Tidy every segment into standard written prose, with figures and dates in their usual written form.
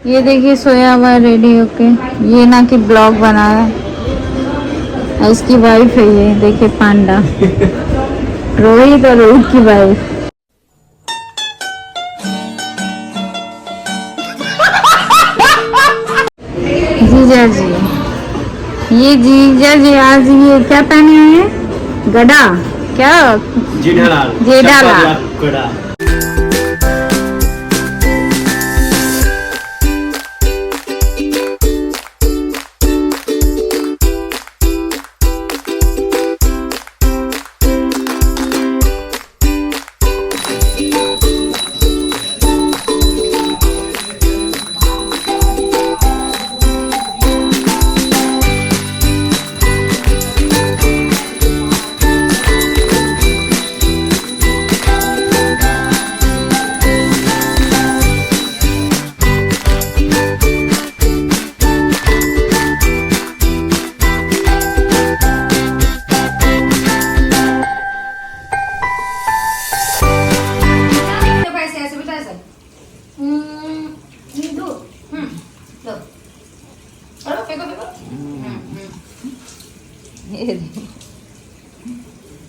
ये देखिए सोया हुआ है रेडी होके। ये ना कि ब्लॉग बना है। इसकी वाइफ है ये, देखिए पांडा रोहित और रोहित की वाइफ। जीजा जी, ये जीजा जी आज ये क्या पहने हुए हैं? गड़ा क्या? जेठालाल। जेठालाल।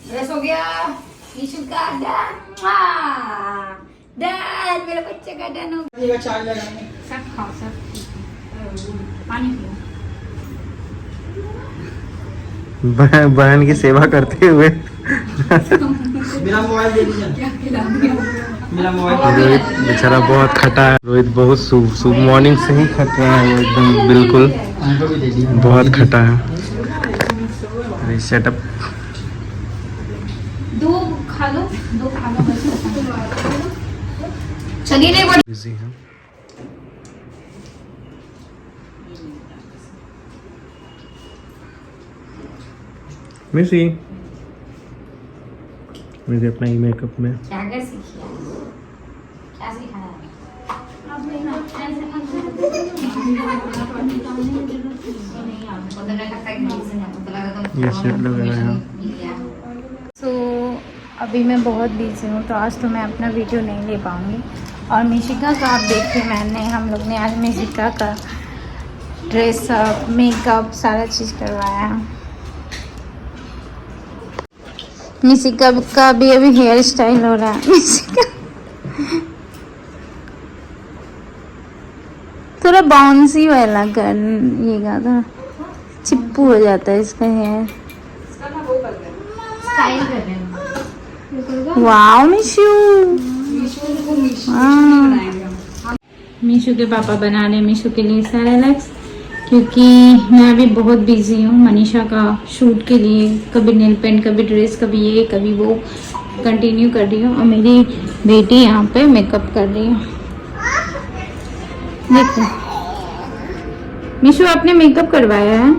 ड्रेस हो गया, ईशु का डन, डन, मेरे बच्चे का डन हो गया। सब खाओ, सब पानी पियो। बहन की सेवा करते हुए मेरा मोबाइल दे दीजिए। क्या खिला दिया? मेरा मोबाइल रोहित बेचारा बहुत खटा है। रोहित बहुत सुबह मॉर्निंग से ही खट रहा है, वो एकदम बिल्कुल हमको भी दे दीजिए। बहुत खटा है। अरे सेटअप दो खा लो, दो खा लो बस। चलिए नहीं बड़ी बिजी है। मिसी मुझे अपना ही मेकअप में क्या कर सीखिए, क्या सिखाया है? ये सेट लगाया है। सो अभी मैं बहुत बिजी हूँ, तो आज तो मैं अपना वीडियो नहीं ले पाऊँगी। और मिशिका का आप देखिए, हम लोग ने आज मिशिका का ड्रेसअप, मेकअप सारा चीज़ करवाया है। मिशिका का भी अभी हेयर स्टाइल हो रहा है। मिशिका थोड़ा बाउंसी वाला करिएगा, थोड़ा चिप्पू हो जाता है इसका हेयर। स्टाइल कर रहे हैं। वाओ मिशू, मीशू के पापा बना रहे मीशू के लिए सेरेलैक्स, क्योंकि मैं अभी बहुत बिजी हूँ मनीषा का शूट के लिए। कभी नेल पेंट, कभी ड्रेस, कभी ये कभी वो कंटिन्यू कर रही हूँ। और मेरी बेटी यहाँ पे मेकअप कर रही है। देखो मीशू आपने मेकअप करवाया है?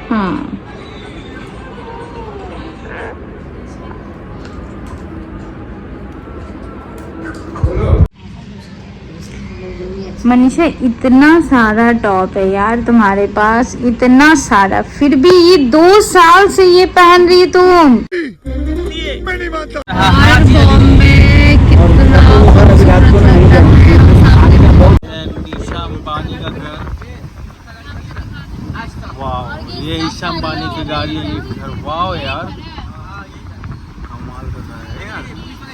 हाँ, मनीषा इतना सारा टॉप है यार तुम्हारे पास, इतना सारा, फिर भी ये 2 साल से ये पहन रही तुम। ईशा अंबानी का घर। वाह, ये ईशा अंबानी की गाड़ी है, ये घर। वाह यार, कमाल का घर है यार।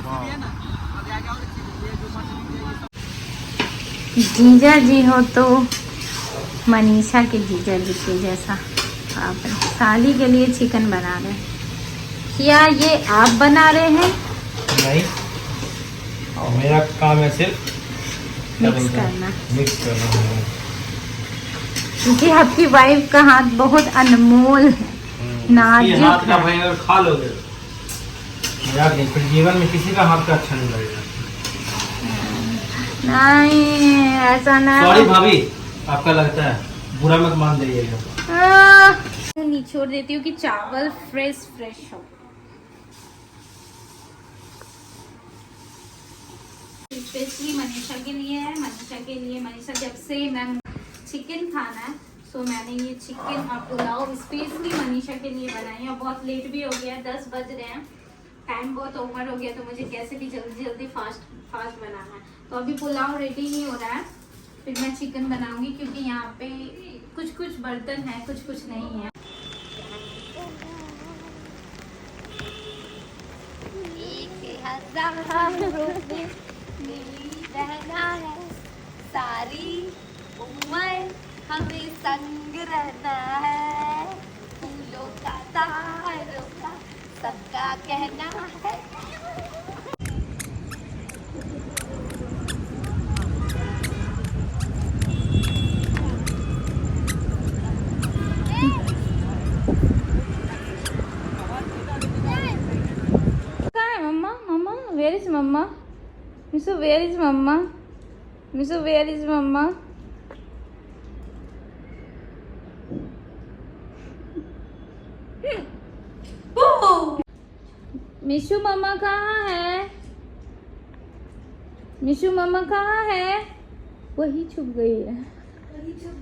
वाह, जीजा जी हो तो मनीषा के जीजा जी के जैसा। आप साली के लिए चिकन बना रहे हैं, क्या ये आप बना रहे हैं? नहीं, और मेरा काम है सिर्फ मिक्स करना, मिक्स करना है। क्योंकि आपकी वाइफ का हाथ बहुत अनमोल है, ये नाजुक हाथ का है। भाई अगर खा लोगे मजाक नहीं, फिर जीवन में किसी का हाथ का अच्छा नहीं लगेगा। नहीं ऐसा नहीं। सॉरी भाभी, आपका लगता है, बुरा मत मान जाइएगा। निचोड़ देती हूँ कि चावल फ्रेश हो। स्पेशली मनीषा के लिए है, मनीषा जब से मैम चिकन खाना है, सो मैंने ये चिकन और पुलाव स्पेशली मनीषा के लिए बनाई है। और बहुत लेट भी हो गया, 10 बज रहे हैं, टाइम बहुत ओवर हो गया, तो मुझे कैसे भी जल्दी फास्ट बनाना है। तो अभी पुलाव रेडी नहीं हो रहा है, फिर मैं चिकन बनाऊंगी, क्योंकि यहाँ पे कुछ कुछ बर्तन है, कुछ कुछ नहीं है। 1000 रुपए मिली रहना है, सारी उम्र हमें संग रहना है, फूलों का तारों का सबका कहना है। Mama, where is Mama? Misu, where is Mama? Misu, where is Mama? Mishu मम्मा कहाँ है? मिशु मम्मा कहाँ है? वही छुप गई है। मैं वही छुप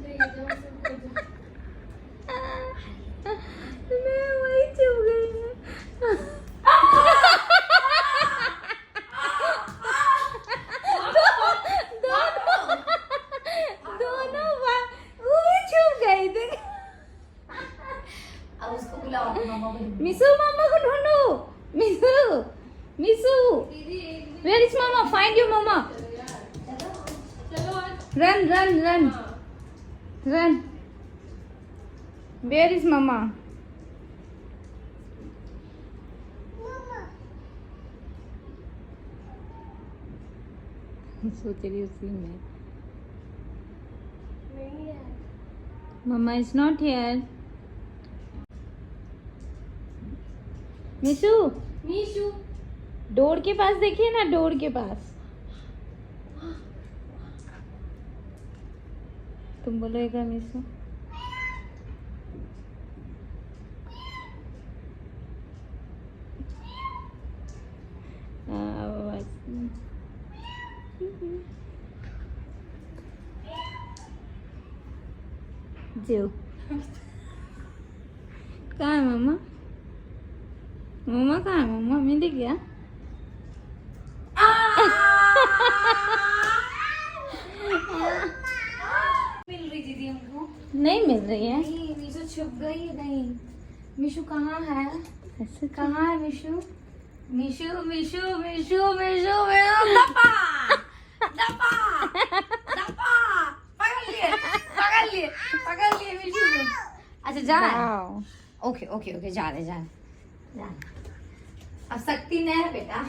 गई है। दोनों वही छुप गई थी। अब उसको बुलाओ, मामा को। मिशु मम्मा को ढूंढो। Mishu, Mishu, where is Mama? Find your Mama. Run, run, run, run. Where is Mama? सोच रही उसी में। Mama is not here. Mishu, Mishu, door के पास देखिए ना, डोर के पास। तुम बोलोगा मिशु? जो कहाँ है मामा? मामा कहाँ है? मामा मिल गया? मिल रही दीदी हमको? नहीं मिल रही है। नहीं, मिशु छुप गई। नहीं, मिशु कहाँ है? ऐसे कहाँ है मिशु? मिशु मिशु मिशु मिशु मिशु, दफा दफा दफा, पकड़ लिए पकड़ लिए पकड़ लिए मिशु को। अच्छा जा रहा है। ओके ओके ओके, जा रहे जा रहे। अब शक्ति नहीं है बेटा।